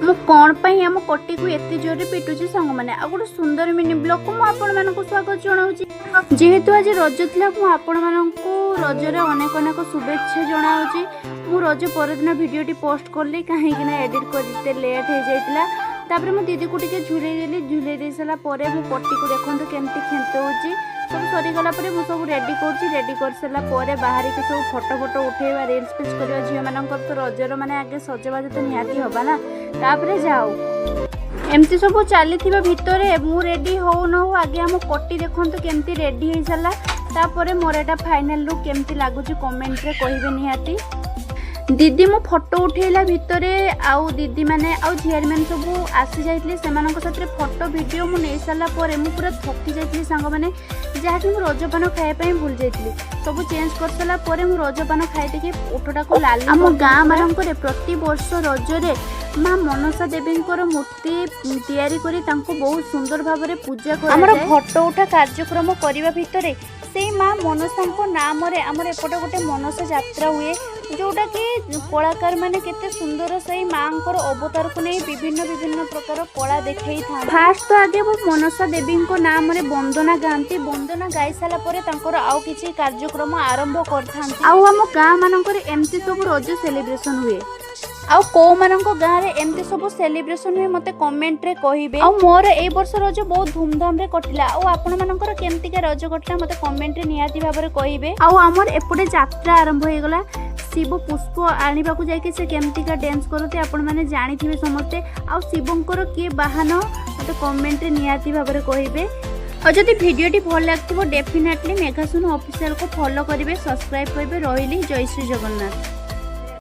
मु कौन पाई आम कटी को एत जोर पिटुची सांग मैंने आ गोटे सुंदर मिनी ब्लॉग को मुझे स्वागत जनाऊँ। जेहेतु आज रज था मुझे रजरे अनेक अनेक शुभेच्छा जनाऊँगी। मु रज परदिन भिडियोटी पोस्ट कली कहीं एडिट करते लेट हो जाता। तापर मो दीदी को टिके झुले दे सारा मो पट्टी को देखो केमती खेत सब सरीगला मुझे सब रेडी कर सारा बाहर के सब फोटो फोटो उठेवा रील्स फिल्स करवा झील मान तो रजर माने आगे सजबाज तो निहाती हवा ना। तापर जाओ एमती सब चली भितर मु रेडी हो न हो आगे आम कटी देखते केमती रेडी हो सारा। तापर मोर एटा फाइनल लुक केमती लगुच कमेंट रे कहिबे निहाती। दीदी मो फोटो उठेला भितर आउ दीदी माने आउ झियारी मैंने सब आसी जाइतले सेमानक साथे फोटो वीडियो मु नै साला परे मु पूरा थकी जाइतली सांग माने जहाँकि मु रजपान खाए पे भूल जाइतली। सब चेंज कर साला परे मु रजपान खाए के ओठटा को लाल आम गाँ मानक प्रति वर्ष रजरे माँ मनसा देवी मूर्ति तैयारी करी तांको बहुत सुंदर भाव में पूजा कर हमर फोटो उठा कार्यक्रम करबा भितर से माँ मनसा नाम आमर एपटे गोटे मनसा यात्रा हुए जोटा कि कलाकार माने केते सुंदर से माँ अवतार को नहीं विभिन्न विभिन्न प्रकार कला देखई था। फास्ट तो आगे वो मनसा देवी नाम वंदना गाती वंदना गाई सारा पर आउ किछि कार्यक्रम आरंभ करथांती। आउ हम गाँ मानकर एमती सब रज सेलिब्रेशन हुए आउ को मानक गाँव में एमती सब सेलिब्रेशन हुए मते कमेंट रे कहिबे। आउ मोर ए वर्ष रज बहुत धूमधाम रे कटिला आउ आपण मानकर केमती के रज कटिला मते कमेंट रे निहाती भाव रे कहिबे। आउ हमर एपटे यात्रा आरंभ हो गला शिव पुष्प आनिबा को जाके से केमती का डांस करते आपण माने जानिथिबे समस्ते। आउ शिवंकर के बाहन मते कमेंट रे निहाती भाव रे कहिबे। और जदि वीडियोटी भल लागथिबो डेफिनेटली मेघा सोनू ऑफिशियल को फॉलो करिवे सब्सक्राइब करिवे। रहिली जय श्री जगन्नाथ।